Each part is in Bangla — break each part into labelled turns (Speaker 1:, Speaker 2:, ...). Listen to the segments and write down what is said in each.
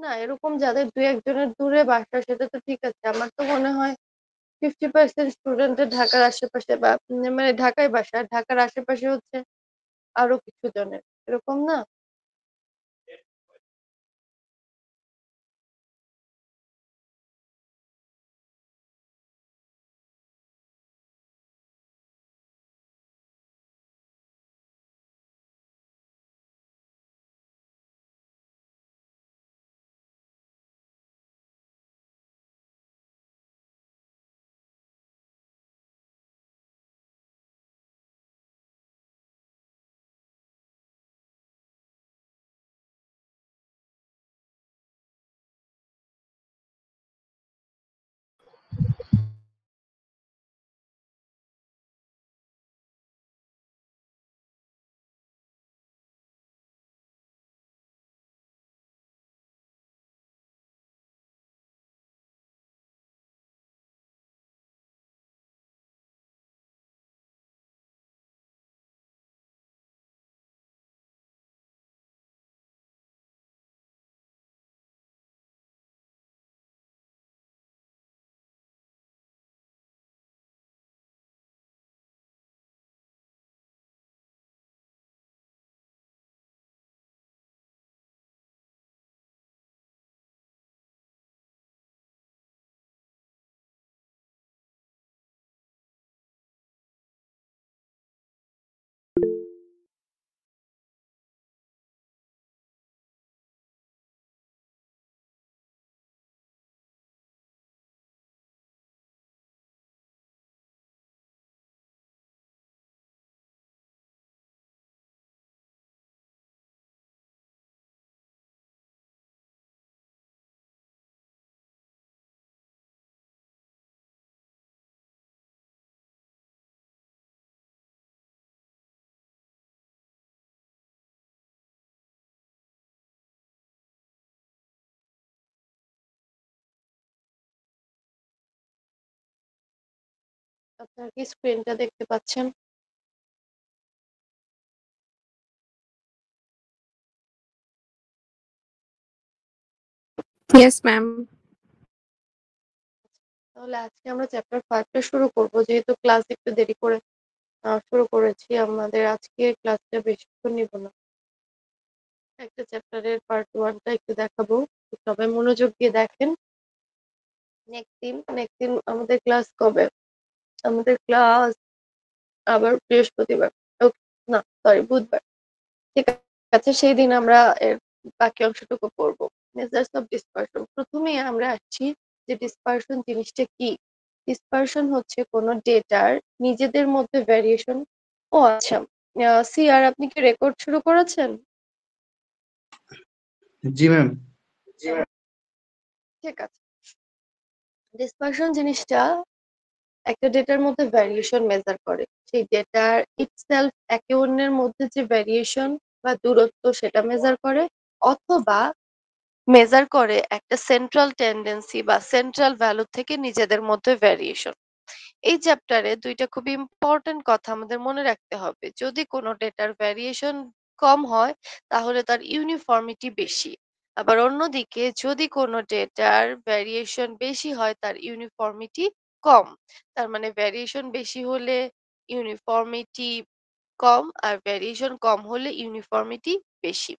Speaker 1: না এরকম যাদের ২-১ জনের দূরে বাসা সেটা তো ঠিক আছে। আমার তো মনে হয় 50% স্টুডেন্টের ঢাকার আশেপাশে বা মানে ঢাকায় বাসা। ঢাকার আশেপাশে হচ্ছে আরো কিছু জনের। এরকম না? আপনারা কি স্ক্রিনটা দেখতে পাচ্ছেন?
Speaker 2: Yes, ma'am.
Speaker 1: তাহলে আজকে আমরা চ্যাপ্টার 5 টা শুরু করব। যেহেতু ক্লাস একটু দেরি করে শুরু করেছি, আমাদের আজকে ক্লাসটা বেশিক্ষণ নিব না। একটা চ্যাপ্টারের পার্ট 1 টা একটু দেখাবো। সবাই মনোযোগ দিয়ে দেখেন। নেক্সট দিন আমাদের ক্লাস কবে? আমাদের ক্লাস আবার বৃহস্পতিবার। ওকে, না সরি বুধবার। ঠিক আছে, সেই দিন আমরা এর বাকি অংশটুকু পড়ব। Measures of dispersion. প্রথমেই আমরা আসছি যে ডিসপারশন জিনিসটা কি। ডিসপারশন হচ্ছে কোনো ডেটার নিজেদের মধ্যে ভ্যারিয়েশন। ও আচ্ছা, সিআর আপনি কি রেকর্ড শুরু করেছেন?
Speaker 3: জি ম্যাম।
Speaker 1: ঠিক আছে। ডিসপারশন জিনিসটা একটা ডেটার মধ্যে ভ্যারিয়েশন মেজার করে। সেই ডেটার ইটসেলফ একে অন্যের মধ্যে যে ভ্যারিয়েশন বা দূরত্ব সেটা মেজার করে, অথবা মেজার করে একটা সেন্ট্রাল টেন্ডেন্সি বা সেন্ট্রাল ভ্যালু থেকে নিজেদের মধ্যে ভ্যারিয়েশন। এই চ্যাপ্টারে দুইটা খুব ইম্পর্টেন্ট কথা আমাদের মনে রাখতে হবে। যদি কোনো ডেটার ভ্যারিয়েশন কম হয় তাহলে তার ইউনিফর্মিটি বেশি। আবার অন্যদিকে যদি কোনো ডেটার ভ্যারিয়েশন বেশি হয় তার ইউনিফর্মিটি কম। তার মানে ভ্যারিয়েশন বেশি হলে ইউনিফর্মিটি কম আর ভ্যারিয়েশন কম হলে ইউনিফর্মিটি বেশি।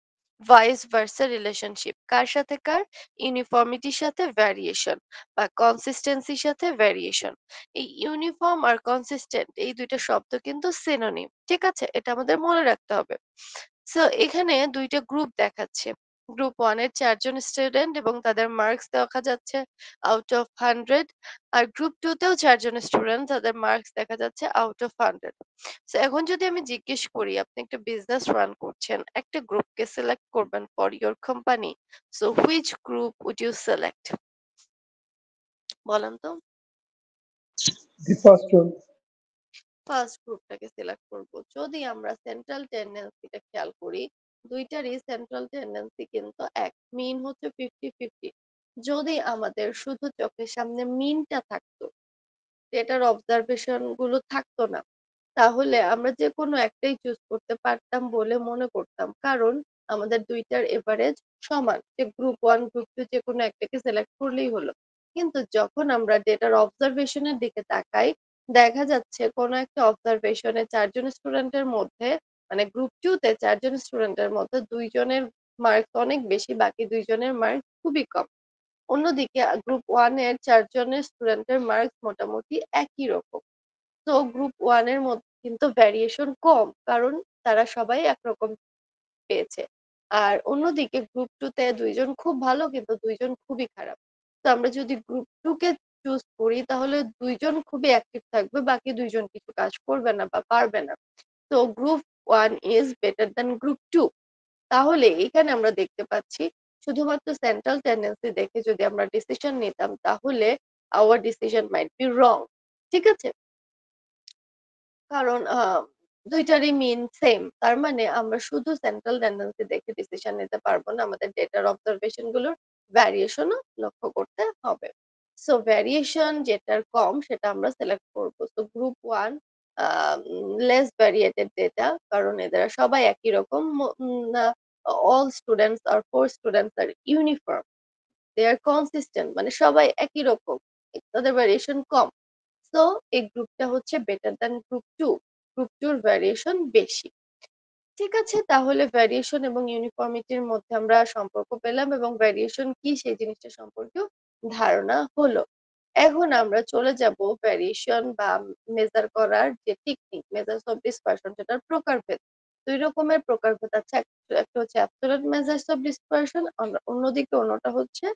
Speaker 1: ভাইস ভার্সা রিলেশনশিপ কার সাথে কার? ইউনিফর্মিটির সাথে ভ্যারিয়েশন বা কনসিস্টেন্সির সাথে ভ্যারিয়েশন। এই ইউনিফর্ম আর কনসিস্টেন্ট এই দুইটা শব্দ কিন্তু সিনোনিম। ঠিক আছে, এটা আমাদের মনে রাখতে হবে। সো এখানে দুইটা গ্রুপ দেখাচ্ছে। গ্রুপ 1 এর 4 জন স্টুডেন্ট এবং তাদের মার্কস দেখা যাচ্ছে আউট অফ 100। আর গ্রুপ 2 তেও 4 জন স্টুডেন্ট, তাদের মার্কস দেখা যাচ্ছে আউট অফ 100। সো এখন যদি আমি জিজ্ঞেস করি আপনি একটা বিজনেস রান করছেন, একটা গ্রুপকে সিলেক্ট করবেন for your company, so which group would you select? বলেন তো।
Speaker 3: The first one.
Speaker 1: ফার্স্ট গ্রুপটাকে সিলেক্ট করব। যদি আমরা সেন্ট্রাল টেন্ডেন্সিটা খেয়াল করি, দুইটারই সেন্ট্রাল টেন্ডেন্সি কিন্তু এক, মিন হচ্ছে 50-50। যদি আমাদের শুধু চোখের সামনে মিনটা থাকতো, এটার অবজারভেশন গুলো থাকতো না, তাহলে আমরা যে কোনো একটাই চুজ করতে পারতাম বলে মনে করতাম। কারণ আমাদের দুইটার এভারেজ সমান, যে গ্রুপ 1 গ্রুপ 2 যে কোনো একটাকে সিলেক্ট করলেই হলো। কিন্তু যখন আমরা ডেটার অবজারভেশনের দিকে তাকাই, দেখা যাচ্ছে কোনো একটা অবজারভেশনে 4 জন স্টুডেন্টের মধ্যে, মানে গ্রুপ 2 তে 4 জন স্টুডেন্টের মধ্যে 2 জনের মার্কস অনেক বেশি, বাকি 2 জনের মার্কস খুবই কম। অন্যদিকে গ্রুপ 1 এর 4 জনের স্টুডেন্টের মার্কস মোটামুটি একই রকম। তো গ্রুপ 1 এর মধ্যে কিন্তু ভ্যারিয়েশন কম, কারণ তারা সবাই একরকম পেয়েছে। আর অন্যদিকে গ্রুপ 2 তে 2 জন খুব ভালো কিন্তু 2 জন খুবই খারাপ। তো আমরা যদি গ্রুপ 2 কে চুজ করি তাহলে 2 জন খুবই অ্যাক্টিভ থাকবে, বাকি 2 জন কিছু কাজ করবে না বা পারবে না। তো group 1 is better than group 2। তাহলে এখানে আমরা দেখতে পাচ্ছি শুধুমাত্র সেন্ট্রাল টেন্ডেন্সি দেখে যদি আমরা ডিসিশন নিতাম তাহলে our decision might be wrong. ঠিক আছে? কারণ দুইটারই মিন সেম, তার মানে আমরা শুধু সেন্ট্রাল টেন্ডেন্সি দেখে ডিসিশন নিতে পারবো না, আমাদের ডেটার অবজারভেশন গুলোর ভ্যারিয়েশনও লক্ষ্য করতে হবে। সো ভ্যারিয়েশন যেটার কম সেটা আমরা সিলেক্ট করবো। সো গ্রুপ 1 লেস ভ্যারিয়েটেড ডেটা, কারণ এদের সবাই একই রকম। All students are 4 students are uniform, they R consistent, মানে সবাই একই রকম, তাদের ভ্যারিয়েশন কম। সো এই গ্রুপটা হচ্ছে বেটার দ্যান গ্রুপ 2। গ্রুপ 2 এর ভ্যারিয়েশন বেশি। ঠিক আছে, তাহলে ভ্যারিয়েশন এবং ইউনিফর্মিটির মধ্যে আমরা সম্পর্ক পেলাম এবং ভ্যারিয়েশন কি সেই জিনিসটা সম্পর্কেও ধারণা হলো। এখন আমরা চলে যাব ভ্যারিয়েশন বা মেজার করার যে টেকনিক, মেজার্স অফ ডিসপারশন, সেটার প্রকারভেদ। দুই রকমের প্রকারভেদ আছে, একটা হচ্ছে অ্যাবসলিউট মেজার্স অফ ডিসপারশন, অন্যদিকে অন্যটা হচ্ছে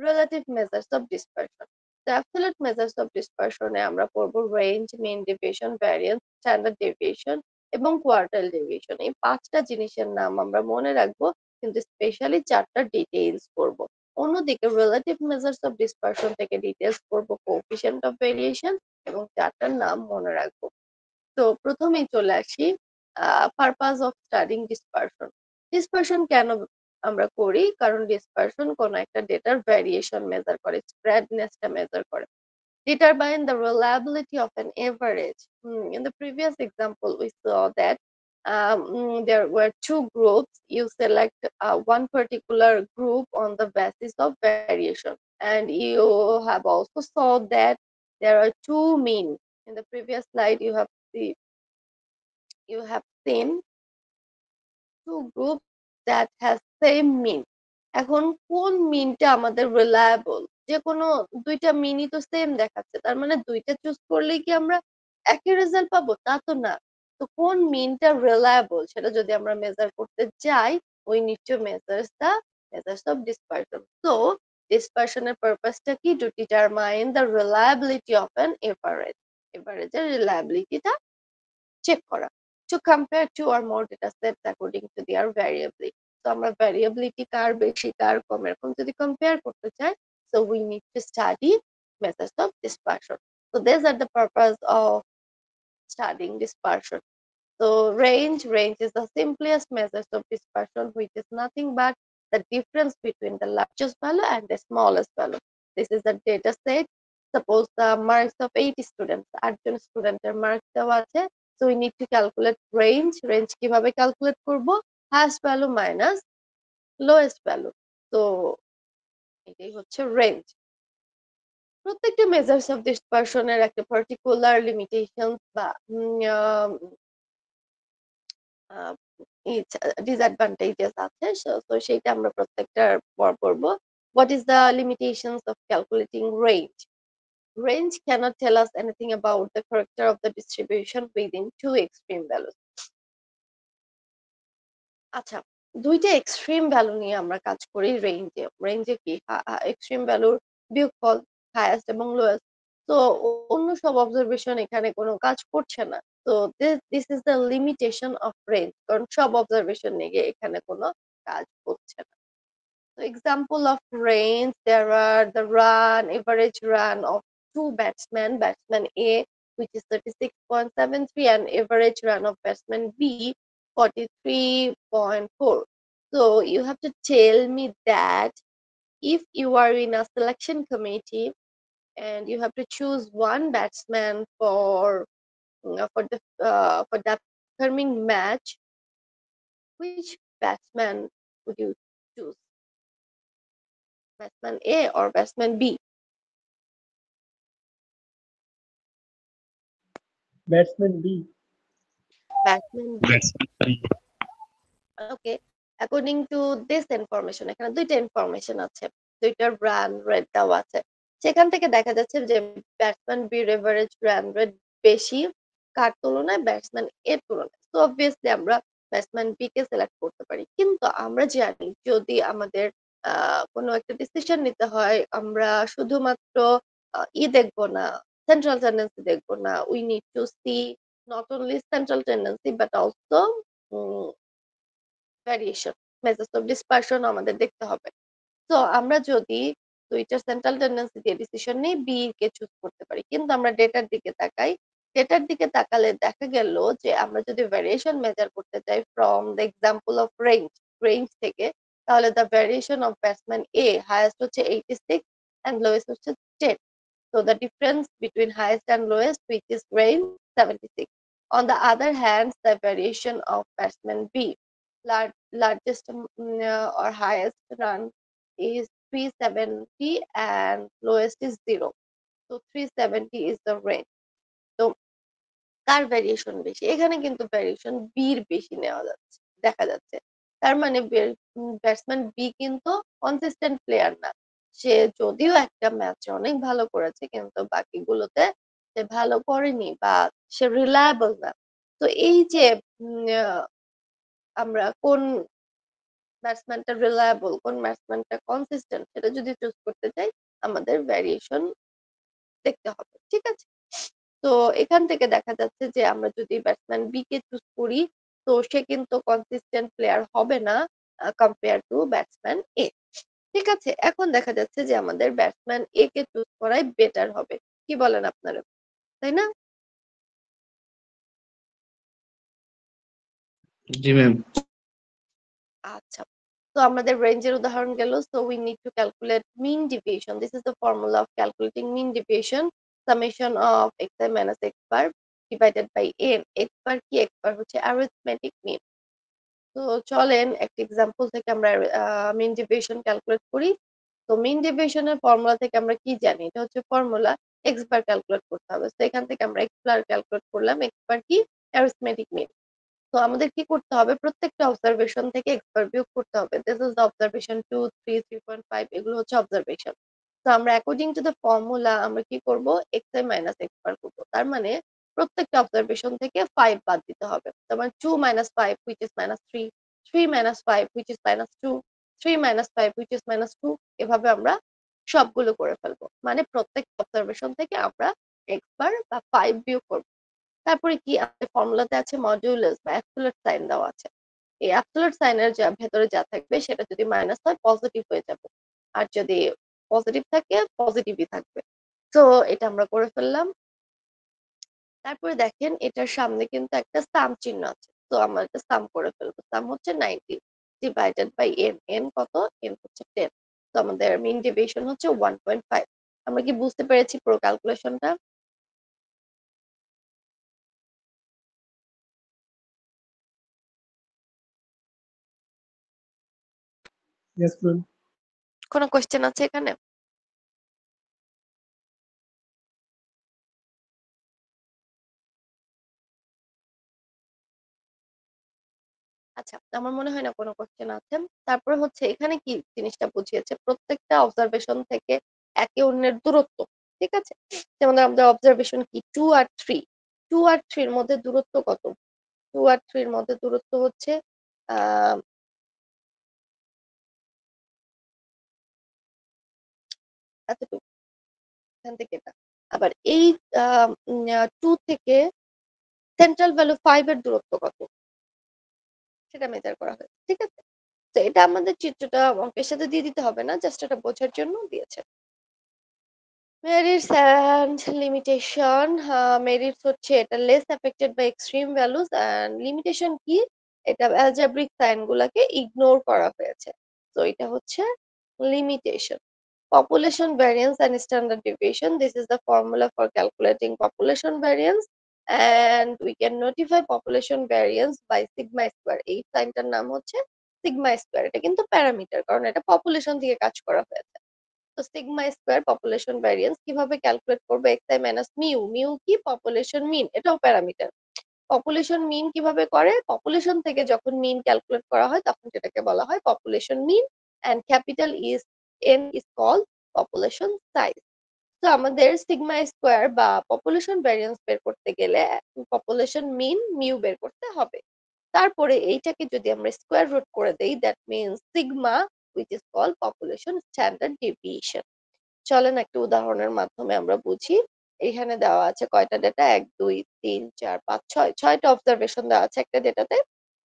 Speaker 1: relative measures of dispersion. Absolute measures of ডিসপারশনে আমরা পড়বো range, mean deviation, variance, standard deviation এবং কোয়ার্টাইল ডেভিয়েশন। এই 5টা জিনিসের নাম আমরা মনে রাখবো, কিন্তু স্পেশালি 4টা ডিটেইলস পড়বো। অন্যদিকে রিলেটিভ মেজার্স অফ ডিসপারশন থেকে ডিটেইলস পড়বো কোএফিসিয়েন্ট অফ ভেরিয়েশন এবং 4টার নাম মনে রাখবো। তো প্রথমেই চলে আসি purpose of studying dispersion. Dispersion কেন আমরা করি? কারণ ডিসপারশন কোন একটা ডেটার ভ্যারিয়েশন মেজার করে, স্প্রেডনেসটা মেজার করে। Determine the reliability of an average. In the previous example, we saw that there were two groups. You select one particular group on the basis of variation. And you have also saw that there are two mean. In the previous slide, you have seen two groups that has same mean. এখন কোন মিনটা আমাদের রিলায়েবল? যে কোনো দুইটা মিনই তো সেম দেখাচ্ছে, তার মানে দুইটা চুজ করলেই কি আমরা একই রেজাল্ট পাবো? তা তো না। তো কোন মিনটা রিলায়েবল সেটা যদি আমরা মেজার করতে যাই, we need to measure the measures of dispersion. So dispersion এর পারপাসটা কি? To determine the reliability of an average. এভারেজের রিলায়েবিলিটিটা চেক করা, to compare two or more data sets according to their variability. তো আমরা variability কার বেশি কার কম এরকম যদি compare করতে চাই, so we need to study methods of dispersion. So these are the purpose of studying dispersion. So range is the simplest measures of dispersion, which is nothing but the difference between the largest value and the smallest value. This is the data set. Suppose the marks of 80 students, 8 জন স্টুডেন্টের মার্কস দেওয়া আছে। So we need to calculate range. Range কিভাবে ক্যালকুলেট করব? Highest value minus lowest value. So এটাই হচ্ছে রেঞ্জ। প্রত্যেকটা মেজার্স অফ ডিসপারশনের একটা পার্টিকুলার লিমিটেশনস বা ডিসঅ্যাডভান্টেজেস আছে। তো সেইটা আমরা প্রত্যেকটার পর পড়বো। What is the limitations of calculating range? Range cannot tell us anything about the character of the distribution within two extreme values. আচ্ছা, দুইটা এক্সট্রিম ভ্যালু নিয়ে আমরা কাজ করি রেঞ্জে। রেঞ্জে কি এক্সট্রিম ভ্যালুর বিয়োগফল, হাইয়েস্ট এবং লোয়েস্ট। তো অন্য সব অবজারভেশন এখানে কোনো কাজ করছে না। তো this is the limitation of range, কারণ সব অবজারভেশন নিয়ে এখানে কোনো কাজ হচ্ছে না। So example of range, there are the average run of two batsmen, batsman A, which is 36.73, and average run of batsman B, 43.4. So you have to tell me that if you are in a selection committee and you have to choose one batsman for the upcoming match, which batsman would you choose? Batsman A or batsman B?
Speaker 3: Batsman B.
Speaker 1: Batsman B.
Speaker 2: That's
Speaker 1: okay, according to this information, এখানে দুইটা ইনফরমেশন আছে, দুইটার রান রেট দেওয়া আছে। সেখান থেকে দেখা যাচ্ছে যে ব্যাটসম্যান বির এভারেজ রান রেট বেশি কার তুলনায়, ব্যাটসম্যান এর তুলনায়। তো অবভিয়াসলি আমরা ব্যাটসম্যান বি কে সিলেক্ট করতে পারি, কিন্তু আমরা জানি যদি আমাদের কোনো একটা ডিসিশন নিতে হয়, আমরা শুধুমাত্র দেখবো না, সেন্ট্রাল টেন্ডেন্সি দেখবো না, we need to see not only central tendency but also variation, measures of dispersion আমাদের দেখতে হবে। তো আমরা যদি দুইটা সেন্ট্রাল টেন্ডেন্সি দিয়ে ডিসিশন নিই, বি কে চুজ করতে পারি, কিন্তু আমরা ডেটার দিকে তাকাই, ডেটার দিকে তাকালে দেখা গেল যে আমরা যদি ভ্যারিয়েশন মেজার করতে চাই from the example of range থেকে, তাহলে the variation of batsman A highest হচ্ছে 86 এন্ড লোয়েস্ট হচ্ছে 10। So the difference between highest and lowest, which is range, 76. On the other hand, the variation of batsman B, largest or highest run is 370 and lowest is 0. So 370 is the range. তো কার ভ্যারিয়েশন বেশি? এখানে কিন্তু ভ্যারিয়েশন বির বেশি নেওয়া যাচ্ছে, দেখা যাচ্ছে। তার মানে ব্যাটসম্যান বি কিন্তু কনসিস্টেন্ট প্লেয়ার না। সে যদিও একটা ম্যাচে অনেক ভালো করেছে, কিন্তু বাকিগুলোতে সে ভালো করেনি বা সে রিলায়েবল না। তো এই যে আমরা কোন ব্যাটসম্যানটা রিলায়েবল, কোন ব্যাটসম্যানটা কনসিস্টেন্ট, সেটা যদি চুজ করতে চাই, আমাদের ভ্যারিয়েশন দেখতে হবে, ঠিক আছে? তো এখান থেকে দেখা যাচ্ছে যে আমরা যদি ব্যাটসম্যান বি কে চুজ করি, তো সে কিন্তু কনসিস্টেন্ট প্লেয়ার হবে না কম্পেয়ার টু ব্যাটসম্যান এ। ঠিক আছে, এখন দেখা যাচ্ছে যে আমাদের ব্যাটসম্যান এ কে চুজ করাই বেটার হবে, কি বলেন আপনারা, তাই না?
Speaker 3: জি ম্যাম।
Speaker 1: আচ্ছা, তো আমাদের রেঞ্জের উদাহরণ গেল। So we need to calculate mean deviation. This is the formula of calculating mean deviation, summation of X I minus X bar divided by N. X bar কি? এক্স বার হচ্ছে অ্যারিথমেটিক মিন। তো চলেন একটা এক্সাম্পল থেকে আমরা মিন ডেভিয়েশন ক্যালকুলেট করি। তো মিন ডেভিয়েশনের ফর্মুলা থেকে আমরা কি জানি? এটা হচ্ছে ফর্মুলা, এক্স বার ক্যালকুলেট করতে হবে। তো এখান থেকে আমরা এক্স বার ক্যালকুলেট করলাম। এক্স বার কি? Arithmetic mean. তো আমাদের কি করতে হবে? প্রত্যেকটা অবজারভেশন থেকে এক্স বার বিয়োগ করতে হবে। দিস ইজ দ্য অবজারভেশন 2, 3, 3.5, এগুলো হচ্ছে অবজারভেশন। তো আমরা অ্যাকর্ডিং টু দ্য ফর্মুলা আমরা কি করব? এক্স আই মাইনাস এক্স বার করবো। তার মানে প্রত্যেকটা অবজারভেশন থেকে 5 বাদ দিতে হবে। তার মানে 2 minus 5 which is minus 3, 3 minus 5 which is minus 2, 3 minus 5 which is minus 2, এভাবে আমরা সবগুলো করে ফেলবো। মানে প্রত্যেক অবজারভেশন থেকে আমরা এক্স বার বা 5 বিয়োগ করব। তারপরে কি আমাদের ফর্মুলাতে আছে মডিউলাস বা অ্যাবসলিউট সাইন দেওয়া আছে। এই অ্যাবসলিউট সাইনের যা ভেতরে যা থাকবে সেটা যদি মাইনাস হয় পজিটিভ হয়ে যাবে, আর যদি পজিটিভ থাকে পজিটিভই থাকবে। তো এটা আমরা করে ফেললাম। তারপরে দেখেন এটার সামনে কিন্তু একটা সাম চিহ্ন আছে, তো আমরা এটা সাম করে ফেলবো। সাম হচ্ছে 90 ডিভাইডেড বাই এন। এন কত? এন হচ্ছে 10। তো আমাদের মিন ডেভিয়েশন হচ্ছে 1.5। আমরা কি বুঝতে পেরেছি পুরো ক্যালকুলেশনটা?
Speaker 3: Yes ma'am.
Speaker 1: কোনো কোশ্চেন আছে এখানে? আচ্ছা, আমার মনে হয় না কোনো কোশ্চেন আছে। তারপরে হচ্ছে এখানে কি জিনিসটা বুঝিয়েছে, প্রত্যেকটা অবজারভেশন থেকে একে অন্যের দূরত্ব, ঠিক আছে? যেমন আমাদের অবজারভেশন কি 2 আর 3, 2 আর 3 এর মধ্যে দূরত্ব কত? 2 আর 3 এর মধ্যে দূরত্ব হচ্ছে আহ এতটুকু, এখান থেকে এটা। আবার এই 2 থেকে সেন্ট্রাল ভ্যালু 5 এর দূরত্ব কত, সেটা মেজার করা হয়েছে, ঠিক আছে? তো এটা আমাদের চিত্রটা অঙ্কের সাথে দিয়ে দিতে হবে না, জাস্ট এটা বোঝার জন্য দিয়েছে। Merits and limitation. মেরিটস হচ্ছে এটা less affected by extreme values, and limitation কি? এটা অ্যালজেব্রিক সাইন গুলাকে ইগনোর করা হয়েছে। তো এটা হচ্ছে limitation. Population variance and standard deviation. This is the formula for calculating population variance, and we can notify population variance by sigma square. এই সাইনটার নাম হচ্ছে সিগমা স্কোয়ার, এটা কিন্তু প্যারামিটার, কারণ এটা পপুলেশন দিয়ে কাজ করা হয়েছে। তো সিগমা স্কোয়ার পপুলেশন ভ্যারিয়েন্স কিভাবে ক্যালকুলেট করবো, x I minus mu, mu কি পপুলেশন মিন, এটাও প্যারামিটার। পপুলেশন মিন কিভাবে করে, পপুলেশন থেকে যখন মিন ক্যালকুলেট করা হয় তখন সেটাকে বলা হয় population mean, and capital is N is called population size. তো আমাদের সিগমা স্কোয়ার বা পপুলেশন ভ্যারিয়েন্স বের করতে গেলে পপুলেশন মিন মিউ বের করতে হবে। তারপরে এইটাকে যদি আমরা স্কোয়ার রুট করে দেই, that means sigma which is called population standard deviation. চলেন একটা উদাহরণের মাধ্যমে আমরা বুঝি। এখানে দেওয়া আছে কয়টা ডেটা, 1 2 3 4 5 6, 6টা অবজারভেশন দেওয়া আছে একটা ডেটাতে।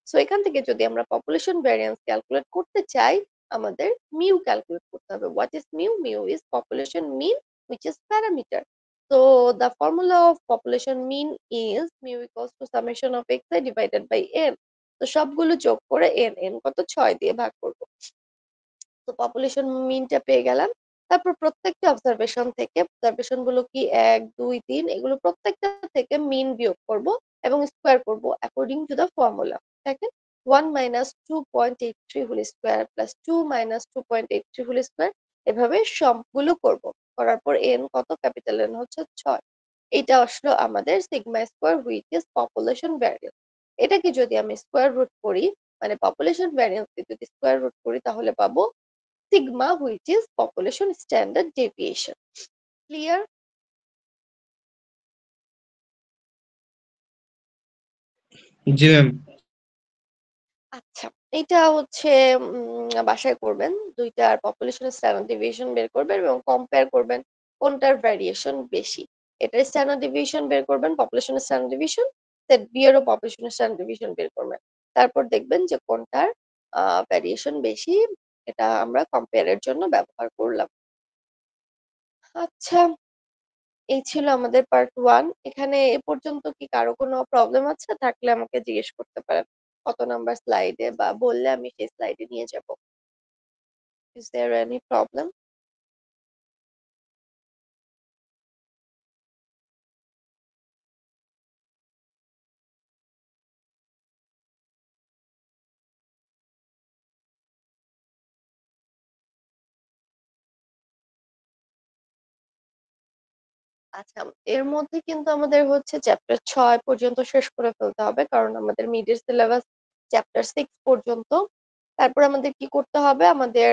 Speaker 1: সো এখান থেকে যদি আমরা পপুলেশন ভ্যারিয়েন্স ক্যালকুলেট করতে চাই, আমাদের মিউ ক্যালকুলেট করতে হবে। What is mu? Mu is population mean which is parameter. So the formula of population mean is mu equals to summation of xi divided by n. তো সবগুলো যোগ করে n কত, 6 দিয়ে ভাগ করব। তো পপুলেশন মিনটা পেয়ে গেলাম। তারপর প্রত্যেকটা অবজারভেশন থেকে, অবজারভেশন গুলো কি 1 2 3, এগুলো প্রত্যেকটা থেকে মিন বিয়োগ করব এবং স্কোয়ার করব অ্যাকর্ডিং টু দ্য ফর্মুলা। দেখেন 1 minus 2.83 whole square plus 2 minus 2.83 whole square, এভাবে সবগুলো করব। করার পর এন কত, ক্যাপিটাল এন হচ্ছে 6। এটা আসলো আমাদের sigma square which is population variance. এটাকে যদি আমি স্কোয়ার রুট করি, মানে পপুলেশন ভ্যারিয়েন্স যদি স্কোয়ার রুট করি, তাহলে পাবো sigma which is population standard deviation. Clear?
Speaker 3: G ma'am.
Speaker 1: আচ্ছা, এটা হচ্ছে বাসায় করবেন, দুইটার পপুলেশন স্ট্যান্ডার্ড ডেভিয়েশন বের করবেন এবং কম্পেয়ার করবেন কোনটার ভ্যারিয়েশন বেশি। এটার স্ট্যান্ডার্ড ডেভিয়েশন বের করবেন, population standard deviation, set B এরও পপুলেশন স্ট্যান্ডার্ড ডেভিয়েশন বের করবেন। তারপর দেখবেন যে কোনটার ভ্যারিয়েশন বেশি, এটা আমরা কম্পেয়ারের জন্য ব্যবহার করলাম। আচ্ছা, এই ছিল আমাদের পার্ট 1। এখানে এ পর্যন্ত কি কারো কোনো প্রবলেম আছে? থাকলে আমাকে জিজ্ঞেস করতে পারেন কত নাম্বার স্লাইডে, বা বললে আমি সেই স্লাইডে নিয়ে যাব। Is there any problem? আচ্ছা, এর মধ্যে কিন্তু আমাদের হচ্ছে চ্যাপ্টার 6 পর্যন্ত শেষ করে ফেলতে হবে, কারণ আমাদের মিডের সিলেবাস চ্যাপ্টার 6 পর্যন্ত। তারপর আমাদের কি করতে হবে, আমাদের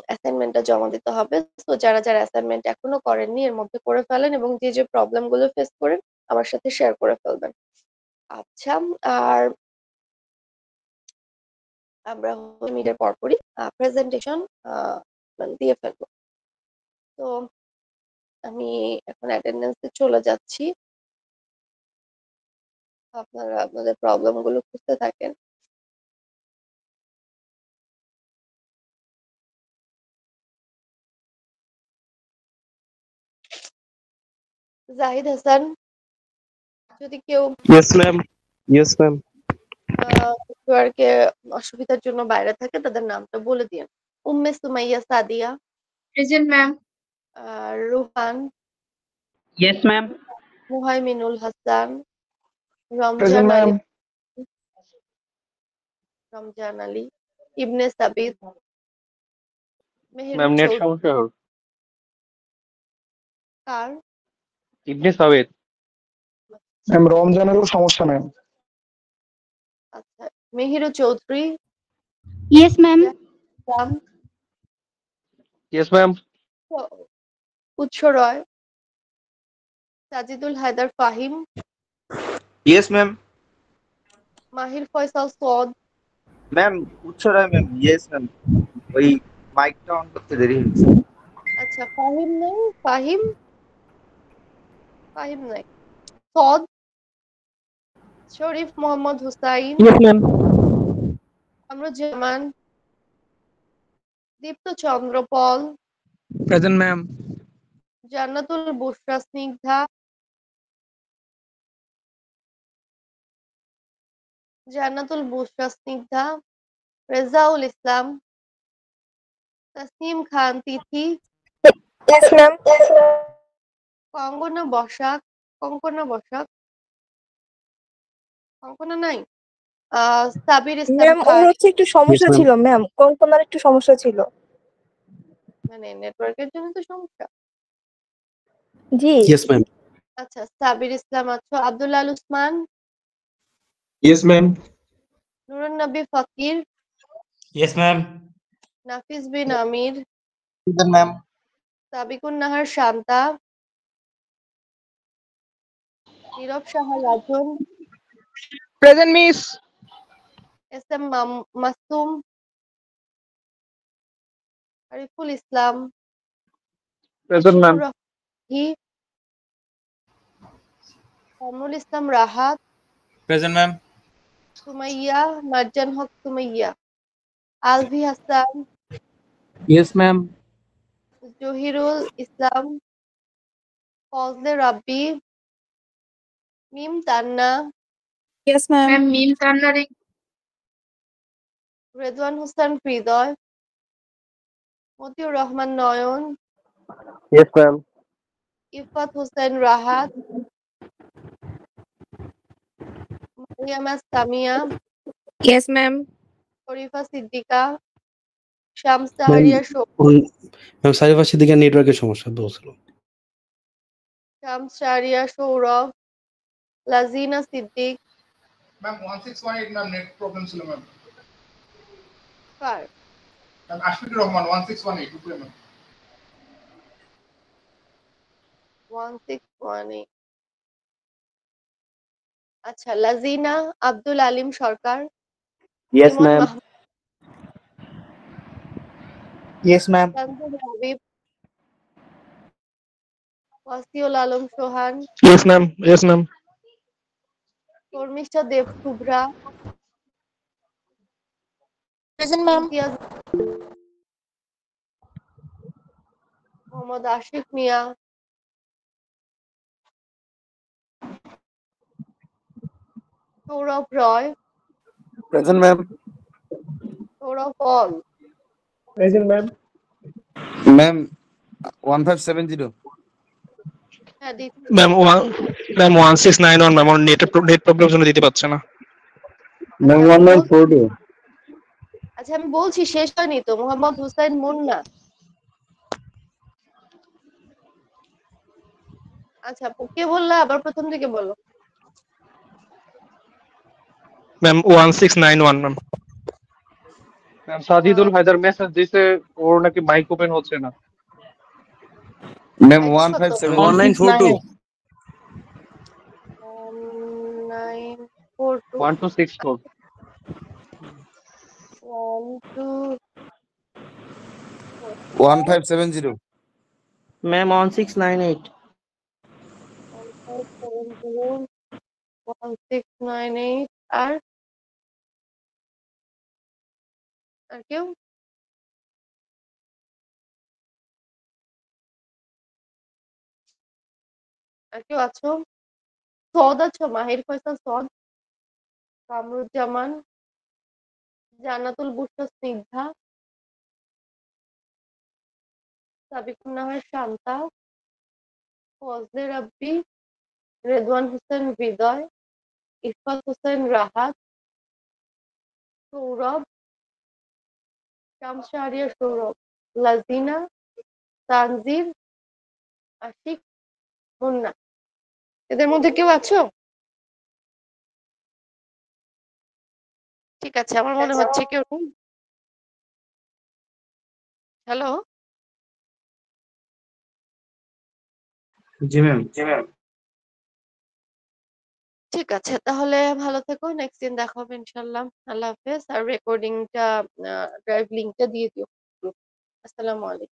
Speaker 1: অ্যাসাইনমেন্টটা জমা দিতে হবে। তো যারা যারা অ্যাসাইনমেন্ট এখনো করেননি এর মধ্যে করে ফেলেন, এবং যে যে প্রবলেম গুলো ফেস করেন আমার সাথে শেয়ার করে ফেলবেন। আচ্ছা, আর আমরা মিডের পরপরই প্রেজেন্টেশন দিয়ে ফেলবো। তো আমি এখন অ্যাটেন্ডেন্সে চলে যাচ্ছি, আপনারা আপনাদের প্রবলেম গুলো খুঁজতে থাকেন। জাহিদ হাসান, যদি কেউ
Speaker 2: Yes, ma'am. Yes, ma'am.
Speaker 1: নেটওয়ার্কে অসুবিধার জন্য বাইরে থাকে তাদের নামটা বলে দিন। Umme Sumaiya Sadia,
Speaker 4: Present, ma'am.
Speaker 1: Ruhan,
Speaker 5: Yes, ma'am.
Speaker 1: Muhaiminul Hasan, Ramzan
Speaker 3: present ma'am.
Speaker 1: Ali, Ramzan Ali, Ibne Sabit, Meherud
Speaker 2: ma'am net
Speaker 1: Chowdhury.
Speaker 2: সমস্যা হোক।
Speaker 1: কার?
Speaker 2: ইবনে সাবেদ।
Speaker 3: ম্যাম রমজানেরও সমস্যা নেই।
Speaker 1: আচ্ছা, Meherud Chowdhury,
Speaker 4: Yes, ma'am.
Speaker 1: Ram,
Speaker 2: yes ma'am.
Speaker 1: Utsho Roy, Sajidul Haider Fahim,
Speaker 6: Yes, ma'am.
Speaker 1: মাহির ফয়সাল সদ,
Speaker 6: ম্যাম উৎসরায় ম্যাম। Yes ma'am. ওই মাইকটা অন করতে দেরি হয়েছে।
Speaker 1: আচ্ছা ফাহিম নেই, ফাহিম, ফাহিম নাই, সদ, শরীফ মোহাম্মদ হুসাইন,
Speaker 2: Yes, ma'am.
Speaker 1: কামরুজ্জামান, দীপ্ত চন্দ্র পল,
Speaker 7: Present, ma'am.
Speaker 1: জান্নাতুল বুশরা স্নিগ্ধা, জান্নাতুল বুশরা স্নিগ্ধা, রেজাউল ইসলাম, তাসনিম খান তিথি,
Speaker 8: Yes, ma'am.
Speaker 1: কঙ্গনা বসাক, কঙ্কনা বসাক, কঙ্কনা নাই, সাবির ইসলাম
Speaker 8: ম্যাম ওর
Speaker 1: খান।
Speaker 8: হচ্ছে একটু সমস্যা
Speaker 2: ma'am.
Speaker 8: ছিল ম্যাম, কল্পনার একটু সমস্যা ছিল।
Speaker 1: মানে নেটওয়ার্কের জন্য তো সমস্যা।
Speaker 8: জি।
Speaker 2: Yes, ma'am.
Speaker 1: আচ্ছা, সাবির ইসলাম আছো, Abdullah Al Usman,
Speaker 3: Yes, ma'am.
Speaker 1: Nurun Nabi Fakir,
Speaker 7: Yes, ma'am.
Speaker 1: Nafis Bin Amir,
Speaker 6: Present, ma'am.
Speaker 1: Sabikun Nahar Shanta, Nirob Saha Rajon,
Speaker 5: Present, Miss.
Speaker 1: S M Masum, Ariful Islam,
Speaker 2: Present, ma'am.
Speaker 1: Rohi, Kamrul Islam Rahat,
Speaker 7: Present, ma'am.
Speaker 1: Sumaiya, Marjan Haque Sumaiya, Alvi Hasan,
Speaker 5: Yes, ma'am.
Speaker 1: Zahirul Islam, Fazle Rabbi, Mim Tanna,
Speaker 8: yes ma'am.
Speaker 4: Ma'am, Meme Tannaring.
Speaker 1: Redwan Hossain Hridoy, Motiur Rahman Nayon,
Speaker 2: Yes, ma'am.
Speaker 1: Ifat Hossain Rahat, Mariama Samia,
Speaker 8: yes ma'am.
Speaker 1: Sharifa Siddika, Shams Saharia
Speaker 9: ma'am Sarifa সিদ্দিকার নেটওয়ার্কের সমস্যা বলছিল।
Speaker 1: Shams Saharia Sourav, Lazina Siddique,
Speaker 10: ma'am 1618 ma'am net problem ছিল ম্যাম।
Speaker 1: কার?
Speaker 10: ম্যাম আশফিকুর রহমান 1618 উপরে ম্যাম।
Speaker 1: 1618। আচ্ছা, Lazina, Abdul Alim Sarkar,
Speaker 2: Yes,
Speaker 1: Imon
Speaker 2: ma'am.
Speaker 1: Mahmud,
Speaker 6: Yes, ma'am.
Speaker 1: Tanjil Habib, Wasiul Alam Sohan,
Speaker 3: Yes, ma'am. Yes, ma'am.
Speaker 1: Sharmistha Deb Shubhra,
Speaker 8: present ma'am.
Speaker 1: Imtiaz, Mohammad Ashiq Mia, Sourav Roy,
Speaker 2: Present, ma'am.
Speaker 1: Sourav Paul,
Speaker 3: Present, ma'am.
Speaker 6: Ma'am 1570.
Speaker 1: হ্যাঁ দিচ্ছি।
Speaker 3: ম্যাম 1691 ম্যাম, ওর নেট প্রবলেম জন্য দিতে পারছে না।
Speaker 2: Ma'am,
Speaker 1: আমি
Speaker 2: 1942.
Speaker 1: আচ্ছা আমি বলছি, শেষ হয়নি তো। মোহাম্মদ হুসাইন মুন্না। আচ্ছা কে বললা, আবার প্রথম থেকে বলো।
Speaker 3: Ma'am 1691 ma'am.
Speaker 2: Ma'am, Sajidul Haider message দিছে ওর নাকি মাইক ওপেন হচ্ছে না।
Speaker 6: Ma'am
Speaker 1: ID কত?
Speaker 6: 157.
Speaker 9: 1942
Speaker 1: 942
Speaker 2: 1264.
Speaker 6: 1570.
Speaker 5: Ma'am, 1698.
Speaker 1: 1698 আর কেউ? আর কেউ আছো? সদ আছো? মাহির ফয়সাল সদ, কামরুজ্জামান, জান্নাতুল বুশরা স্নিগ্ধা, সাবিকুন নাহার শান্তা, ফজলে রাব্বি, রেদওয়ান হোসেন হৃদয়, ইফাত হোসেন রাহাত, সৌরভ, শামস শাহরিয়ার সৌরভ, লাজিনা, তানজির, আশিক, মুন্না। এদের মধ্যে কেউ আছো? ঠিক আছে, আমার মনে হচ্ছে কেউ নেই। হ্যালো,
Speaker 9: জি ম্যাম।
Speaker 1: ঠিক আছে তাহলে ভালো থেকো, নেক্সট দিন দেখা হবে ইনশাল্লাহ। আল্লাহ হাফেজ। আর রেকর্ডিংটা, ড্রাইভ লিংকটা দিয়ে দিও। আসসালামু আলাইকুম।